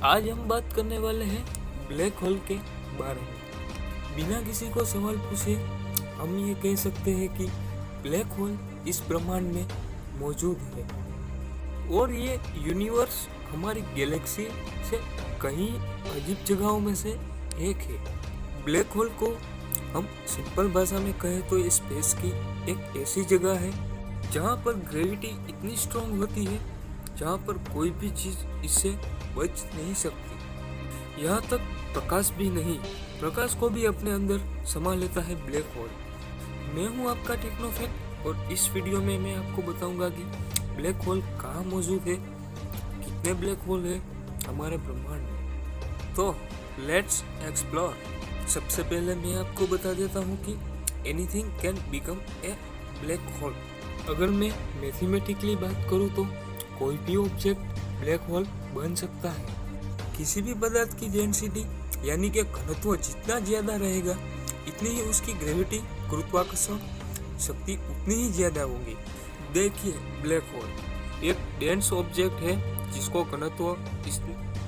आज हम बात करने वाले हैं ब्लैक होल के बारे में। बिना किसी को सवाल पूछे हम ये कह सकते हैं कि ब्लैक होल इस ब्रह्मांड में मौजूद है और ये यूनिवर्स हमारी गैलेक्सी से कई अजीब जगहों में से एक है। ब्लैक होल को हम सिंपल भाषा में कहें तो ये स्पेस की एक ऐसी जगह है जहाँ पर ग्रेविटी इतनी स्ट्रॉन्ग होती है जहाँ पर कोई भी चीज़ इससे बच नहीं सकती। यहाँ तक प्रकाश भी नहीं, प्रकाश को भी अपने अंदर समा लेता है ब्लैक होल। मैं हूँ आपका टेक्नोफैक्ट और इस वीडियो में मैं आपको बताऊंगा कि ब्लैक होल कहाँ मौजूद है, कितने ब्लैक होल है हमारे ब्रह्मांड में। तो लेट्स एक्सप्लोर। सबसे पहले मैं आपको बता देता हूँ कि anything can become a black hole. अगर मैं मैथमेटिकली बात करूँ तो कोई भी ऑब्जेक्ट ब्लैक होल बन सकता है। किसी भी पदार्थ की डेंसिटी यानी कि घनत्व जितना ज्यादा रहेगा इतनी ही उसकी ग्रेविटी गुरुत्वाकर्षण शक्ति उतनी ही ज्यादा होगी। देखिए, ब्लैक होल एक डेंस ऑब्जेक्ट है जिसको घनत्व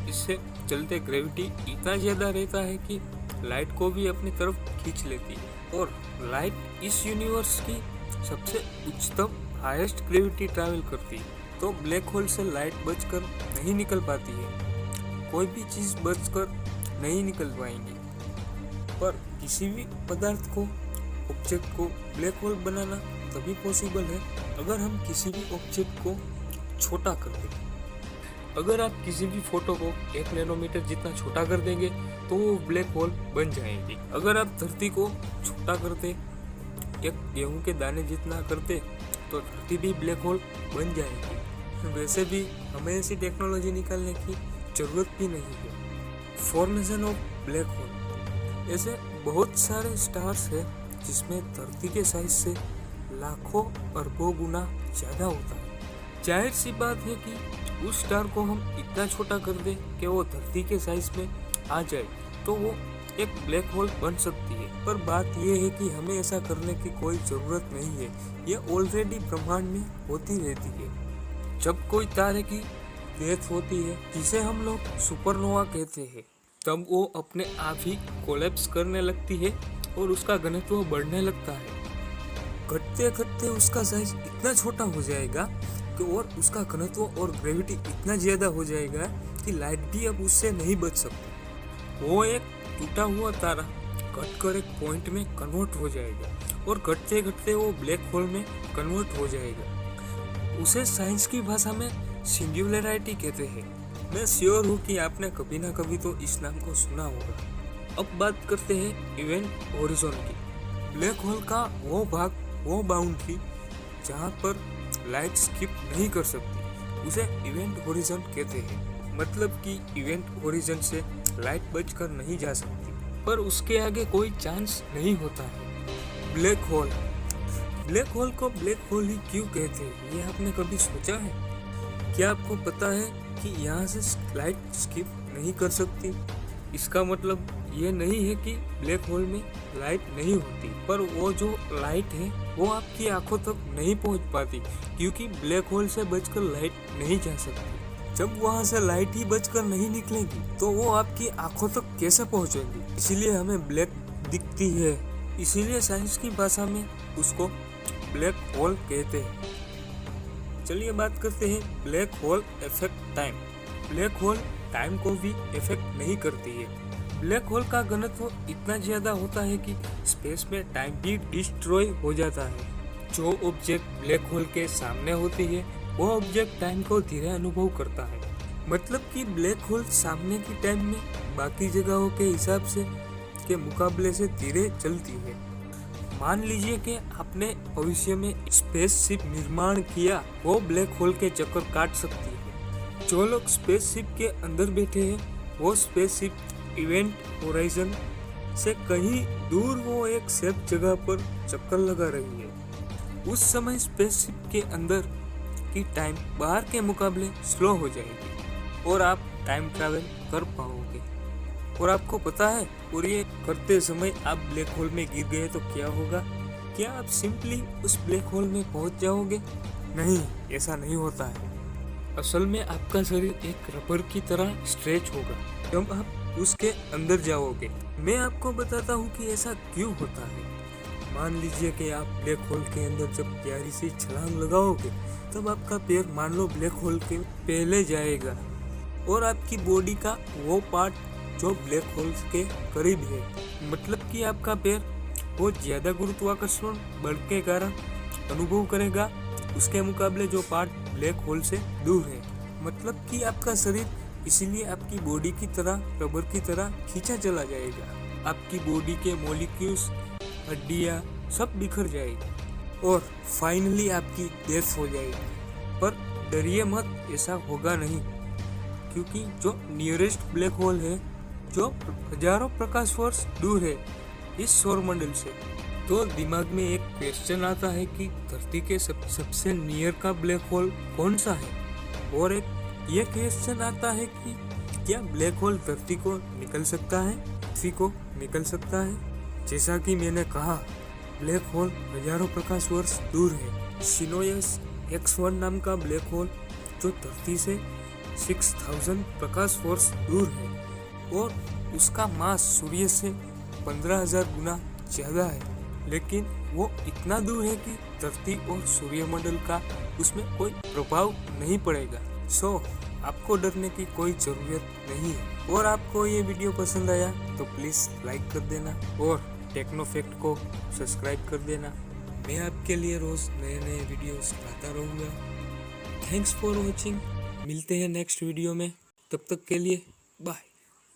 इससे चलते ग्रेविटी इतना ज्यादा रहता है कि लाइट को भी अपनी तरफ खींच लेती है और लाइट इस यूनिवर्स की सबसे उच्चतम हाईएस्ट ग्रेविटी ट्रैवल करती है। तो ब्लैक होल से लाइट बचकर नहीं निकल पाती है, कोई भी चीज बचकर नहीं निकल पाएंगी। पर किसी भी पदार्थ को ऑब्जेक्ट को ब्लैक होल बनाना तभी पॉसिबल है अगर हम किसी भी ऑब्जेक्ट को छोटा कर दें। अगर आप किसी भी फोटो को 1 नैनोमीटर जितना छोटा कर देंगे तो वो ब्लैक होल बन जाएगी। अगर आप धरती को छोटा करते, एक गेहूं के दाने जितना करते तो धरती भी ब्लैक होल बन जाएगी। वैसे भी हमें ऐसी टेक्नोलॉजी निकालने की जरूरत भी नहीं है। फॉर्मेशन ऑफ ब्लैक होल, ऐसे बहुत सारे स्टार्स है जिसमें धरती के साइज से लाखों अरबों गुना ज्यादा होता है। जाहिर सी बात है कि उस स्टार को हम इतना छोटा कर दें कि वो धरती के साइज में आ जाए तो वो एक ब्लैक होल बन सकती है। पर बात यह है कि हमें ऐसा करने की कोई जरूरत नहीं है, ये ऑलरेडी ब्रह्मांड में होती रहती है। जब कोई तारे की डेथ होती है जिसे हम लोग सुपरनोवा कहते हैं, तब वो अपने आप ही कोलैप्स करने लगती है और उसका घनत्व बढ़ने लगता है। घटते घटते उसका साइज इतना छोटा हो जाएगा कि और उसका घनत्व और ग्रेविटी इतना ज्यादा हो जाएगा कि लाइट भी अब उससे नहीं बच सकती। वो एक टूटा हुआ तारा घटकर एक पॉइंट में कन्वर्ट हो जाएगा और घटते घटते वो ब्लैक होल में कन्वर्ट हो जाएगा। उसे साइंस की भाषा में सिंगुलैरिटी कहते हैं। मैं श्योर हूँ कि आपने कभी ना कभी तो इस नाम को सुना होगा। अब बात करते हैं इवेंट होरिजॉन की। ब्लैक होल का वो भाग, वो बाउंड्री जहाँ पर लाइट स्किप नहीं कर सकती, उसे इवेंट होरिजॉन कहते हैं। मतलब कि इवेंट होरिजॉन से लाइट बचकर नहीं जा सकती, पर उसके आगे कोई चांस नहीं होता है। ब्लैक होल को ब्लैक होल ही क्यों कहते हैं, ये आपने कभी सोचा है? क्या आपको पता है कि यहाँ से लाइट स्किप नहीं कर सकती? इसका मतलब ये नहीं है कि ब्लैक होल में लाइट नहीं होती, पर वो जो लाइट है वो आपकी आंखों तक नहीं पहुँच पाती क्योंकि ब्लैक होल से बचकर लाइट नहीं जा सकती। जब वहाँ से लाइट ही बचकर नहीं निकलेगी तो वो आपकी आंखों तक कैसे पहुँचेगी? इसीलिए हमें ब्लैक दिखती है, इसीलिए साइंस की भाषा में उसको ब्लैक होल कहते हैं। चलिए बात करते हैं black hole effect time. Black hole time को भी इफेक्ट नहीं करती है। ब्लैक होल का घनत्व इतना ज्यादा होता है कि स्पेस में टाइम भी डिस्ट्रॉय हो जाता है। जो ऑब्जेक्ट ब्लैक होल के सामने होती है वो ऑब्जेक्ट टाइम को धीरे अनुभव करता है। मतलब कि ब्लैक होल सामने की टाइम में बाकी जगहों के हिसाब से के मुकाबले से धीरे चलती है। मान लीजिए कि आपने भविष्य में स्पेसशिप निर्माण किया, वो ब्लैक होल के चक्कर काट सकती है। जो लोग स्पेसशिप के अंदर बैठे हैं वो स्पेसशिप इवेंट होराइजन से कहीं दूर वो एक सेफ जगह पर चक्कर लगा रही है। उस समय स्पेसशिप के अंदर की टाइम बाहर के मुकाबले स्लो हो जाएगी और आप टाइम ट्रैवल कर पाओगे। और आपको पता है, और ये करते समय आप ब्लैक होल में गिर गए तो क्या होगा? क्या आप सिंपली उस ब्लैक होल में पहुंच जाओगे? नहीं, ऐसा नहीं होता है। असल में आपका शरीर एक रबर की तरह स्ट्रेच होगा जब आप उसके अंदर जाओगे। मैं आपको बताता हूँ कि ऐसा क्यों होता है। मान लीजिए कि आप ब्लैक होल के अंदर जब प्यारी सी छलांग लगाओगे तब आपका पैर मान लो ब्लैक होल के पहले जाएगा और आपकी बॉडी का वो पार्ट जो ब्लैक होल के करीब है, मतलब कि आपका पैर बहुत ज्यादा गुरुत्वाकर्षण बल के कारण अनुभव करेगा उसके मुकाबले जो पार्ट ब्लैक होल से दूर है। मतलब कि आपका शरीर इसीलिए आपकी बॉडी की तरह रबर की तरह खींचा चला जाएगा। आपकी बॉडी के मॉलिक्यूल्स, हड्डियाँ सब बिखर जाएगी और फाइनली आपकी डेथ हो जाएगी। पर डरिए मत, ऐसा होगा नहीं, क्योंकि जो नियरेस्ट ब्लैक होल है जो हजारों प्रकाश वर्ष दूर है इस सौरमंडल से, तो दिमाग में एक क्वेश्चन आता है कि धरती के सबसे नियर का ब्लैक होल कौन सा है। और एक ये क्वेश्चन आता है कि क्या ब्लैक होल धरती को निकल सकता है, पृथ्वी को निकल सकता है। जैसा कि मैंने कहा, ब्लैक होल हजारों प्रकाश वर्ष दूर है। सिनोयस X1 नाम का ब्लैक होल जो धरती से 6000 प्रकाश वर्ष दूर है और उसका मास सूर्य से 15000 गुना ज्यादा है, लेकिन वो इतना दूर है कि धरती और सूर्यमंडल का उसमें कोई प्रभाव नहीं पड़ेगा। सो आपको डरने की कोई जरूरत नहीं है। और आपको ये वीडियो पसंद आया तो प्लीज लाइक कर देना और टेक्नो फैक्ट को सब्सक्राइब कर देना। मैं आपके लिए रोज नए नए वीडियोस लाता रहूँगा। Thanks for watching. मिलते हैं नेक्स्ट वीडियो में, तब तक के लिए बाय।